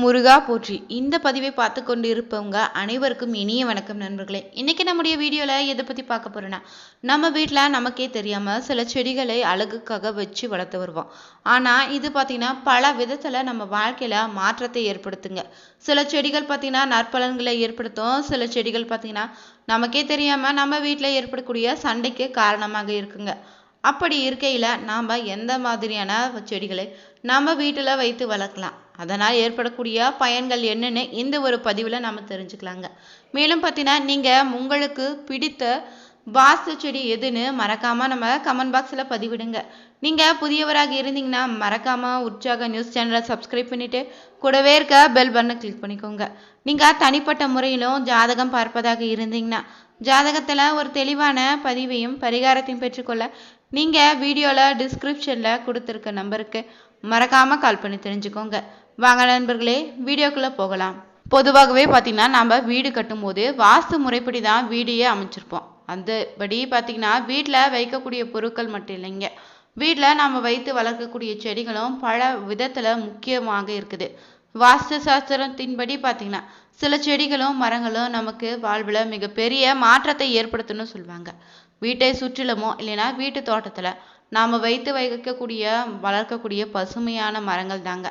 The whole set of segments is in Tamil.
முருகா போற்றி. இந்த பதிவை பார்த்து கொண்டு இருப்பவங்க அனைவருக்கும் இனிய வணக்கம் நண்பர்களே. இன்னைக்கு நம்முடைய வீடியோல எதை பத்தி பார்க்க போறோம்னா, நம்ம வீட்டுல நமக்கே தெரியாம சில செடிகளை அழகுக்காக வச்சு வளர்த்து வருவோம். ஆனா இது பாத்தீங்கன்னா பல விதத்துல நம்ம வாழ்க்கையில மாற்றத்தை ஏற்படுத்துங்க. சில செடிகள் பாத்தீங்கன்னா நற்பலன்களை ஏற்படுத்தும். சில செடிகள் பாத்தீங்கன்னா நமக்கே தெரியாம நம்ம வீட்டுல ஏற்படக்கூடிய சண்டைக்கு காரணமாக இருக்குங்க. அப்படி இருக்கையில நாம எந்த மாதிரியான செடிகளை நம்ம வீட்டுல வைத்து வளர்க்கலாம், அதனால் ஏற்படக்கூடிய பயன்கள் என்னன்னு இந்த ஒரு பதிவில் நம்ம தெரிஞ்சுக்கலாங்க. மேலும் பார்த்தீங்கன்னா நீங்கள் உங்களுக்கு பிடித்த வாஸ்து செடி எதுன்னு மறக்காம நம்ம கமெண்ட் பாக்ஸில் பதிவிடுங்க. நீங்கள் புதியவராக இருந்தீங்கன்னா மறக்காம உற்சாக நியூஸ் சேனலை சப்ஸ்கிரைப் பண்ணிட்டு கூடவே இருக்க பெல் பட்டனை கிளிக் பண்ணிக்கோங்க. நீங்கள் தனிப்பட்ட முறையிலும் ஜாதகம் பார்ப்பதாக இருந்தீங்கன்னா ஜாதகத்தில் ஒரு தெளிவான பதிவையும் பரிகாரத்தையும் பெற்றுக்கொள்ள நீங்கள் வீடியோவில் டிஸ்கிரிப்ஷனில் கொடுத்துருக்க நம்பருக்கு மறக்காம கால் பண்ணி தெரிஞ்சுக்கோங்க. வாங்க நண்பர்களே, வீடியோக்குள்ள போகலாம். பொதுவாகவே பார்த்தீங்கன்னா நம்ம வீடு கட்டும் போது வாஸ்து முறைப்படி தான் வீடையே அமைச்சிருப்போம். அந்தபடி பார்த்தீங்கன்னா வீட்டில் வைக்கக்கூடிய பொருட்கள் மட்டும் இல்லைங்க, வீட்டில் நம்ம வைத்து வளர்க்கக்கூடிய செடிகளும் பல விதத்தில் முக்கியமாக இருக்குது. வாஸ்து சாஸ்திரத்தின்படி பார்த்தீங்கன்னா சில செடிகளும் மரங்களும் நமக்கு வாழ்வில் மிகப்பெரிய மாற்றத்தை ஏற்படுத்தணும்னு சொல்லுவாங்க. வீட்டை சுற்றிலுமோ இல்லைன்னா வீட்டு தோட்டத்தில் நாம் வைக்கக்கூடிய வளர்க்கக்கூடிய பசுமையான மரங்கள் தாங்க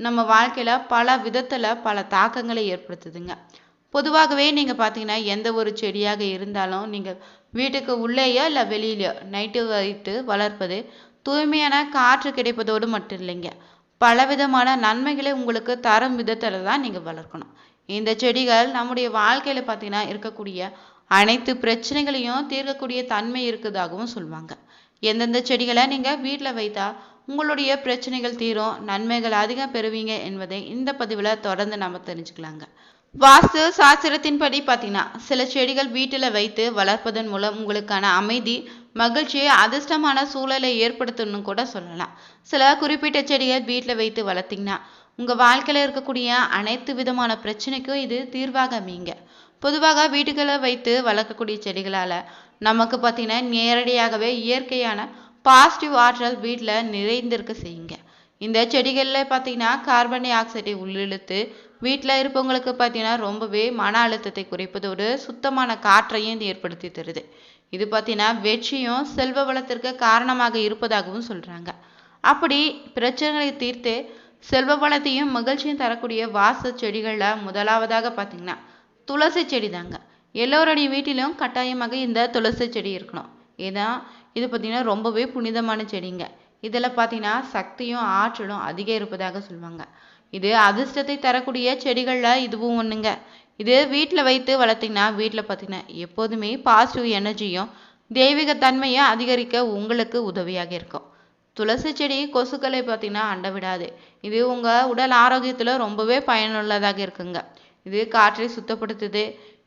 நம்ம வாழ்க்கையில பல விதத்துல பல தாக்கங்களை ஏற்படுத்துதுங்க. பொதுவாகவே நீங்க பாத்தீங்கன்னா எந்த ஒரு செடியாக இருந்தாலும் நீங்க வீட்டுக்கு உள்ளேயோ இல்ல வெளியிலயோ நைட்டு வைத்து வளர்ப்பது தூய்மையான காற்று கிடைப்பதோடு மட்டும் இல்லைங்க, பலவிதமான நன்மைகளை உங்களுக்கு தரும் விதத்துல தான் நீங்க வளர்க்கணும். இந்த செடிகள் நம்முடைய வாழ்க்கையில பாத்தீங்கன்னா இருக்கக்கூடிய அனைத்து பிரச்சனைகளையும் தீர்க்கக்கூடிய தன்மை இருக்குதாகவும் சொல்லுவாங்க. எந்தெந்த செடிகளை நீங்க வீட்டுல வைத்தா உங்களுடைய பிரச்சனைகள் தீரும், நன்மைகள் அதிகம் பெறுவீங்க என்பதை இந்த பதிவில் தொடர்ந்து நம்ம தெரிஞ்சுக்கலாங்க. வாஸ்து சாஸ்திரத்தின்படி பார்த்தீங்கன்னா சில செடிகள் வீட்டில் வைத்து வளர்ப்பதன் மூலம் உங்களுக்கான அமைதி, மகிழ்ச்சியை, அதிர்ஷ்டமான சூழலை ஏற்படுத்தணும்னு கூட சொல்லலாம். சில குறிப்பிட்ட செடிகள் வீட்டில் வைத்து வளர்த்தீங்கன்னா உங்கள் வாழ்க்கையில் இருக்கக்கூடிய அனைத்து விதமான பிரச்சனைக்கும் இது தீர்வாக அமைங்க. பொதுவாக வீட்டுகளை வைத்து வளர்க்கக்கூடிய செடிகளால் நமக்கு பார்த்தீங்கன்னா நேரடியாகவே இயற்கையான பாசிட்டிவ் ஆற்றல் வீட்டில் நிறைந்திருக்க செய்யுங்க. இந்த செடிகளில் பார்த்தீங்கன்னா கார்பன் டை ஆக்சைடை உள்ளிழுத்து வீட்டில் இருப்பவங்களுக்கு பார்த்தீங்கன்னா ரொம்பவே மன அழுத்தத்தை குறைப்பதோடு சுத்தமான காற்றையும் ஏற்படுத்தி தருது. இது பார்த்தீங்கன்னா வெற்றியும் செல்வ வளத்திற்கு காரணமாக இருப்பதாகவும் சொல்கிறாங்க. அப்படி பிரச்சனைகளை தீர்த்து செல்வ வளத்தையும் மகிழ்ச்சியும் தரக்கூடிய வாஸ்து செடிகளில் முதலாவதாக பார்த்தீங்கன்னா துளசி செடி தாங்க. எல்லோருடைய வீட்டிலும் கட்டாயமாக இந்த துளசி செடி இருக்கணும். ஏதான் இது பார்த்தீங்கன்னா ரொம்பவே புனிதமான செடிங்க. இதில் பார்த்தீங்கன்னா சக்தியும் ஆற்றலும் அதிகம் இருப்பதாக சொல்லுவாங்க. இது அதிர்ஷ்டத்தை தரக்கூடிய செடிகளில் இதுவும் ஒன்றுங்க. இது வீட்டில் வைத்து வளர்த்தீங்கன்னா வீட்டில் பார்த்தீங்கன்னா எப்போதுமே பாசிட்டிவ் எனர்ஜியும் தெய்வீக தன்மையும் அதிகரிக்க உங்களுக்கு உதவியாக இருக்கும். துளசி செடி கொசுக்களை பார்த்தீங்கன்னா அண்ட விடாது. இது உங்கள் உடல் ஆரோக்கியத்தில் ரொம்பவே பயனுள்ளதாக இருக்குங்க. இது காற்றை சுத்தப்படுத்துது.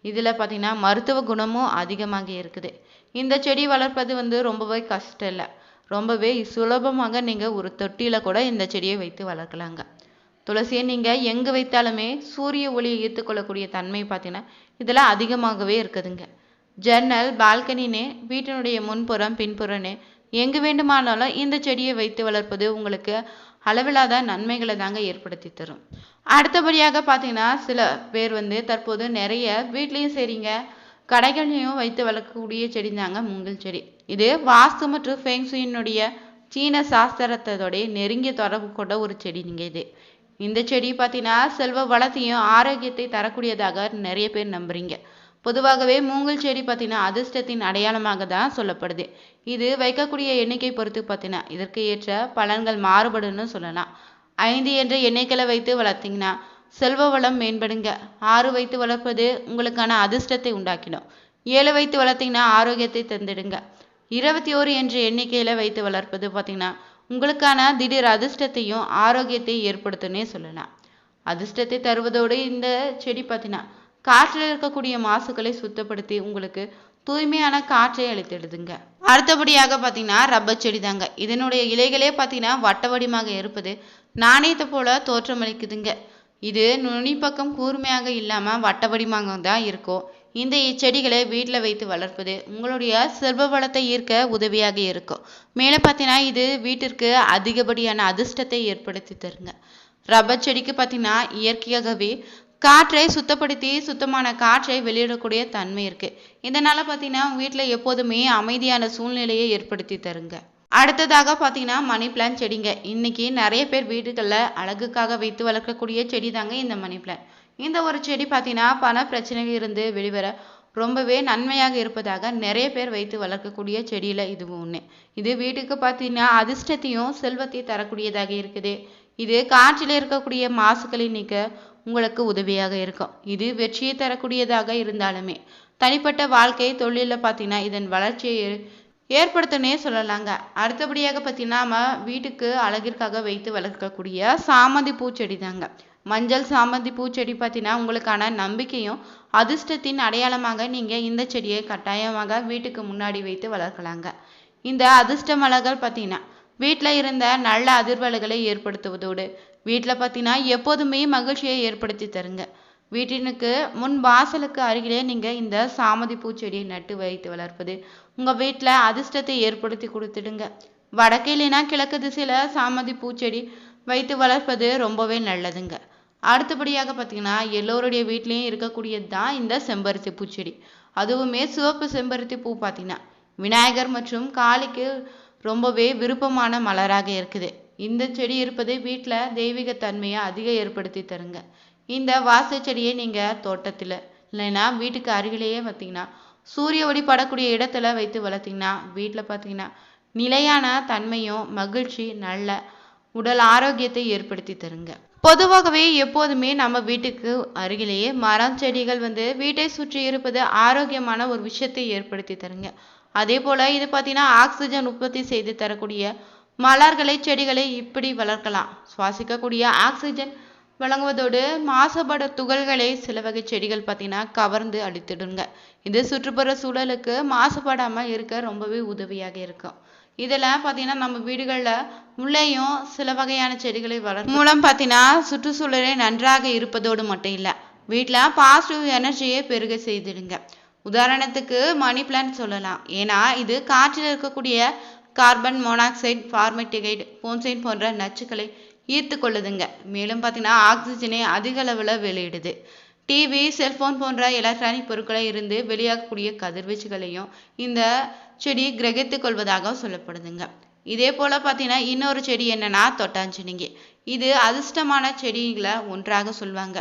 இதில் பார்த்தீங்கன்னா மருத்துவ குணமும் அதிகமாக இருக்குது. இந்த செடி வளர்ப்பது ரொம்பவே கஷ்டம் இல்லை, ரொம்பவே சுலபமாக நீங்கள் ஒரு தொட்டியில் கூட இந்த செடியை வைத்து வளர்க்கலாங்க. துளசியை நீங்கள் எங்கே வைத்தாலுமே சூரிய ஒளியை ஈர்த்துக்கொள்ளக்கூடிய தன்மை பார்த்தீங்கன்னா இதில் அதிகமாகவே இருக்குதுங்க. ஜன்னல், பால்கனின்னு வீட்டினுடைய முன்புறம் பின்புறன்னு எங்கு வேண்டுமானாலும் இந்த செடியை வைத்து வளர்ப்பது உங்களுக்கு அளவில்லாத நன்மைகளை தாங்க ஏற்படுத்தி தரும். அடுத்தபடியாக பார்த்தீங்கன்னா சில பேர் தற்போது நிறைய வீட்லேயும் சரிங்க கடைகளையும் வைத்து வளர்க்கக்கூடிய செடி தாங்க மூங்கில் செடி. இது வாஸ்து மற்றும் ஃபேங்சுயினுடைய சீன சாஸ்திரத்தோடைய நெருங்கிய தொடர்பு கொண்ட ஒரு செடிங்க இது. இந்த செடி பார்த்தீங்கன்னா செல்வ வளத்தையும் ஆரோக்கியத்தை தரக்கூடியதாக நிறைய பேர் நம்புறீங்க. பொதுவாகவே மூங்கில் செடி பார்த்தீங்கன்னா அதிர்ஷ்டத்தின் அடையாளமாக தான் சொல்லப்படுது. இது வைக்கக்கூடிய எண்ணிக்கை பொறுத்து பார்த்தீங்கன்னா இதற்கு ஏற்ற பலன்கள் மாறுபடுன்னு சொல்லலாம். 5 என்ற எண்ணிக்கைகளை வைத்து வளர்த்தீங்கன்னா செல்வ வளம் மேம்படுங்க. 6 வைத்து வளர்ப்பது உங்களுக்கான அதிர்ஷ்டத்தை உண்டாக்கிடும். 7 வைத்து வளர்த்தீங்கன்னா ஆரோக்கியத்தை தந்துடுங்க. 21 என்ற எண்ணிக்கையில வைத்து வளர்ப்பது பார்த்தீங்கன்னா உங்களுக்கான திடீர் அதிர்ஷ்டத்தையும் ஆரோக்கியத்தையும் ஏற்படுத்துன்னே சொல்லலாம். அதிர்ஷ்டத்தை தருவதோடு இந்த செடி பார்த்தீங்கன்னா காற்றில் இருக்கக்கூடிய மாசுக்களை சுத்தப்படுத்தி உங்களுக்கு தூய்மையான காற்றை அளித்திடுதுங்க. அடுத்தபடியாக பார்த்தீங்கன்னா ரப்பர் செடி தாங்க. இதனுடைய இலைகளே பார்த்தீங்கன்னா வட்ட வடிவமாக இருப்பது நாணயத்தை போல தோற்றமளிக்குதுங்க. இது நுனிப்பக்கம் கூர்மையாக இல்லாமல் வட்ட வடிவமாக தான் இருக்கும். இந்த செடிகளை வீட்டில் வைத்து வளர்ப்பது உங்களுடைய செல்வ வளத்தை ஈர்க்க உதவியாக இருக்கும். மேலே பார்த்தீங்கன்னா இது வீட்டிற்கு அதிகப்படியான அதிர்ஷ்டத்தை ஏற்படுத்தி தருங்க. ரப்பர் செடிக்கு பார்த்தீங்கன்னா இயற்கையாகவே காற்றை சுத்தப்படுத்தி சுத்தமான காற்றை வெளியிடக்கூடிய தன்மை இருக்கு. இதனால பார்த்தீங்கன்னா வீட்டில் எப்போதுமே அமைதியான சூழ்நிலையை ஏற்படுத்தி தருங்க. அடுத்ததாக பார்த்தீங்கன்னா மணி பிளான்ட் செடிங்க. இன்னைக்கு நிறைய பேர் வீடுகளில் அழகுக்காக வைத்து வளர்க்கக்கூடிய செடி தாங்க இந்த மணி பிளான்ட். இந்த ஒரு செடி பார்த்தீங்கன்னா பண பிரச்சனைகள் இருந்து வெளிவர ரொம்பவே நன்மையாக இருப்பதாக நிறைய பேர் வைத்து வளர்க்கக்கூடிய செடியில் இதுவும் ஒன்று. இது வீட்டுக்கு பார்த்தீங்கன்னா அதிர்ஷ்டத்தையும் செல்வத்தையும் தரக்கூடியதாக இருக்குது. இது காற்றில் இருக்கக்கூடிய மாசுக்களை நீக்க உங்களுக்கு உதவியாக இருக்கும். இது வெற்றியை தரக்கூடியதாக இருந்தாலுமே தனிப்பட்ட வாழ்க்கை தொழிலில் பார்த்தீங்கன்னா இதன் வளர்ச்சியை ஏற்படுத்தனே சொல்லலாங்க. அடுத்தபடியாக பார்த்தீங்கன்னா நம்ம வீட்டுக்கு அழகிற்காக வைத்து வளர்க்கக்கூடிய சாமந்தி பூச்செடி தாங்க. மஞ்சள் சாமந்தி பூச்செடி பார்த்தீங்கன்னா உங்களுக்கான நம்பிக்கையும் அதிர்ஷ்டத்தின் அடையாளமாக நீங்கள் இந்த செடியை கட்டாயமாக வீட்டுக்கு முன்னாடி வைத்து வளர்க்கலாங்க. இந்த அதிர்ஷ்ட மலர்கள் பார்த்தீங்கன்னா வீட்டில் இருந்த நல்ல அதிர்வலைகளை ஏற்படுத்துவதோடு வீட்டில் பார்த்தீங்கன்னா எப்போதுமே மகிழ்ச்சியை ஏற்படுத்தி தருங்க. வீட்டினுக்கு முன் வாசலுக்கு அருகிலே நீங்கள் இந்த சாமந்தி பூச்செடியை நட்டு வைத்து வளர்ப்பது உங்கள் வீட்டில் அதிர்ஷ்டத்தை ஏற்படுத்தி கொடுத்துடுங்க. வடக்கு இல்லைன்னா கிழக்கு திசையில் சாமந்தி பூச்செடி வைத்து வளர்ப்பது ரொம்பவே நல்லதுங்க. அடுத்தபடியாக பார்த்தீங்கன்னா எல்லோருடைய வீட்லேயும் இருக்கக்கூடியது தான் இந்த செம்பருத்தி பூச்செடி. அதுவுமே சிவப்பு செம்பருத்தி பூ பார்த்தீங்கன்னா விநாயகர் மற்றும் காளிக்கு ரொம்பவே விருப்பமான மலராக இருக்குது. இந்த செடி இருப்பது வீட்டில் தெய்வீக தன்மையை அதிக ஏற்படுத்தி தருங்க. இந்த வாசை செடியை நீங்கள் தோட்டத்தில் இல்லைன்னா வீட்டுக்கு அருகிலேயே பார்த்தீங்கன்னா சூரிய ஒளி படக்கூடிய இடத்துல வைத்து வளர்த்தீங்கன்னா வீட்டில் பார்த்தீங்கன்னா நிலையான தன்மையும் மகிழ்ச்சி நல்ல உடல் ஆரோக்கியத்தை ஏற்படுத்தி தருங்க. பொதுவாகவே எப்போதுமே நம்ம வீட்டுக்கு அருகிலேயே மரம் செடிகள் வீட்டை சுற்றி இருப்பது ஆரோக்கியமான ஒரு விஷயத்தை ஏற்படுத்தி தருங்க. அதே போல் இது பார்த்தீங்கன்னா ஆக்சிஜன் உற்பத்தி செய்து தரக்கூடிய மலர்களை செடிகளை இப்படி வளர்க்கலாம். சுவாசிக்கக்கூடிய ஆக்சிஜன் வழங்குவதோடு மாசுபட துகள்களை சில வகை செடிகள் பார்த்தீங்கன்னா கவர்ந்து அழித்திடுங்க. இது சுற்றுப்புற சூழலுக்கு மாசுபடாமல் இருக்க ரொம்பவே உதவியாக இருக்கும். இதில் பார்த்தீங்கன்னா நம்ம வீடுகளில் உள்ளேயும் சில வகையான செடிகளை வளர்க்கும் மூலம் பார்த்தீங்கன்னா சுற்றுச்சூழலை நன்றாக இருப்பதோடு மட்டும் இல்லை வீட்டில் பாசிட்டிவ் எனர்ஜியை பெருக செய்திடுங்க. உதாரணத்துக்கு மணி பிளான்ட் சொல்லலாம். ஏன்னா இது காற்றில் இருக்கக்கூடிய கார்பன் மோனாக்சைடு ஃபார்மல்டிகைடு போன்சைன் போன்ற நச்சுக்களை ஈர்த்து கொள்ளுதுங்க. மேலும் பார்த்தீங்கன்னா ஆக்சிஜனை அதிக அளவில் வெளியிடுது. டிவி செல்போன் போன்ற எலக்ட்ரானிக் பொருட்களை இருந்து வெளியாகக்கூடிய கதிர்வீச்சுகளையும் இந்த செடி கிரகித்து கொள்வதாக சொல்லப்படுதுங்க. இதே போல் பார்த்தீங்கன்னா இன்னொரு செடி என்னன்னா தொட்டாஞ்செடிங்க. இது அதிர்ஷ்டமான செடிகளை ஒன்றாக சொல்லுவாங்க.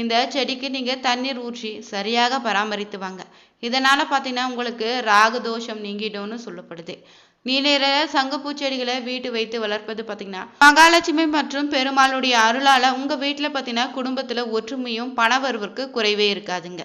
இந்த செடிக்கு நீங்கள் தண்ணீர் ஊற்றி சரியாக பராமரித்து வாங்க. இதனால் பார்த்தீங்கன்னா உங்களுக்கு ராகு தோஷம் நீங்கிடும்னு சொல்லப்படுது. நீல சங்குப்பூ செடிகளை வீட்டு வைத்து வளர்ப்பது பார்த்தீங்கன்னா மகாலட்சுமி மற்றும் பெருமாளுடைய அருளால் உங்கள் வீட்டில் பார்த்தீங்கன்னா குடும்பத்தில் ஒற்றுமையும் பண வரவிற்கு குறைவே இருக்காதுங்க.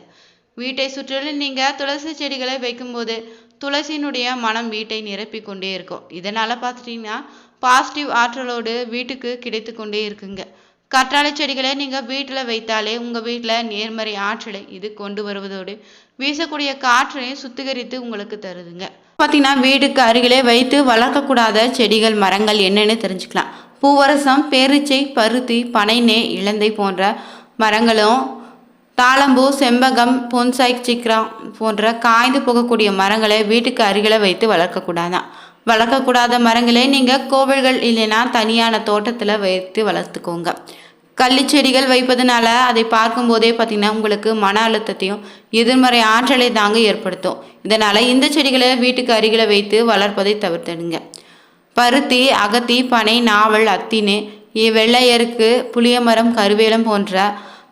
வீட்டை சுற்றிலும் நீங்கள் துளசி செடிகளை வைக்கும்போது துளசியினுடைய மனம் வீட்டை நிரப்பி கொண்டே இருக்கும். இதனால் பார்த்துட்டிங்கன்னா பாசிட்டிவ் ஆற்றலோடு வீட்டுக்கு கிடைத்து கொண்டே இருக்குங்க. கற்றாழை செடிகளை நீங்கள் வீட்டில் வைத்தாலே உங்கள் வீட்டில் நேர்மறை ஆற்றலை இது கொண்டு வருவதோடு வீசக்கூடிய காற்றையும் சுத்திகரித்து உங்களுக்கு தருதுங்க. பார்த்தீங்கன்னா வீட்டுக்கு அருகிலே வைத்து வளர்க்கக்கூடாத செடிகள் மரங்கள் என்னென்னு தெரிஞ்சுக்கலாம். பூவரசம், பேரிச்சை, பருத்தி, பனைநே, இலந்தை போன்ற மரங்களும் தாளம்பூ, செம்பகம், பொன்சாய், சிக்ரா போன்ற காய்ந்து போகக்கூடிய மரங்களை வீட்டுக்கு அருகில் வைத்து வளர்க்கக்கூடாதான். வளர்க்கக்கூடாத மரங்களை நீங்கள் கோவில்கள் இல்லைன்னா தனியான தோட்டத்தில் வைத்து வளர்த்துக்கோங்க. கள்ளிச்செடிகள் வைப்பதனால அதை பார்க்கும்போதே பார்த்தீங்கன்னா உங்களுக்கு மன அழுத்தத்தையும் எதிர்மறை ஆற்றலை தாங்க ஏற்படுத்தும். இதனால் இந்த செடிகளை வீட்டுக்கு அருகில் வைத்து வளர்ப்பதை தவிர்த்துடுங்க. பருத்தி, அகத்தி, பனை, நாவல், அத்தினு, வெள்ளையருக்கு, புளியமரம், கருவேலம் போன்ற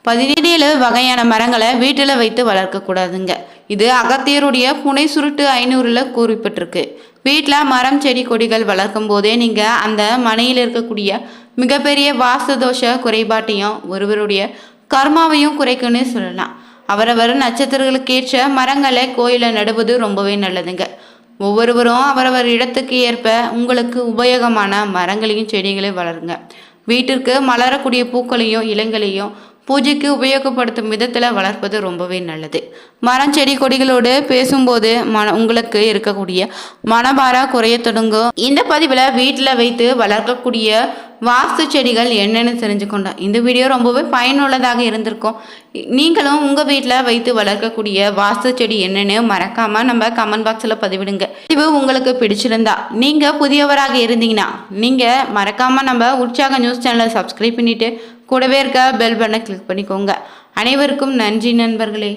17 வகையான மரங்களை வீட்டில் வைத்து வளர்க்கக்கூடாதுங்க. இது அகத்தியருடைய புனை சுருட்டு 500ல் குறிப்பிட்டிருக்கு. வீட்டில் மரம் செடி கொடிகள் வளர்க்கும் போதே நீங்கள் அந்த மனையில் இருக்கக்கூடிய மிகப்பெரிய வாஸ்து தோஷ குறைபாட்டையும் ஒருவருடைய கர்மாவையும் குறைக்குன்னு சொல்லலாம். அவரவர் நட்சத்திரங்களுக்கேற்ற மரங்களை கோயிலில் நடுவது ரொம்பவே நல்லதுங்க. ஒவ்வொருவரும் அவரவர் இடத்துக்கு ஏற்ப உங்களுக்கு உபயோகமான மரங்களையும் செடிகளையும் வளருங்க. வீட்டிற்கு மலரக்கூடிய பூக்களையும் இலைங்களையும் பூஜைக்கு உபயோகப்படுத்தும் விதத்தில் வளர்ப்பது ரொம்பவே நல்லது. மரம் செடி கொடிகளோடு பேசும்போது உங்களுக்கு இருக்கக்கூடிய மனபாரா குறைய தொடங்கும். இந்த பதிவில் வீட்டில் வைத்து வளர்க்கக்கூடிய வாஸ்து செடிகள் என்னென்னு தெரிஞ்சுக்கொண்டோம். இந்த வீடியோ ரொம்பவே பயனுள்ளதாக இருந்திருக்கும். நீங்களும் உங்கள் வீட்டில் வைத்து வளர்க்கக்கூடிய வாஸ்து செடி என்னென்னு மறக்காமல் நம்ம கமெண்ட் பாக்ஸில் பதிவிடுங்க. இது உங்களுக்கு பிடிச்சிருந்தா நீங்கள் புதியவராக இருந்தீங்கன்னா நீங்கள் மறக்காமல் நம்ம உற்சாக நியூஸ் சேனலை சப்ஸ்கிரைப் பண்ணிவிட்டு கூடவே இருக்க பெல் பட்டனை கிளிக் பண்ணிக்கோங்க. அனைவருக்கும் நன்றி நண்பர்களே.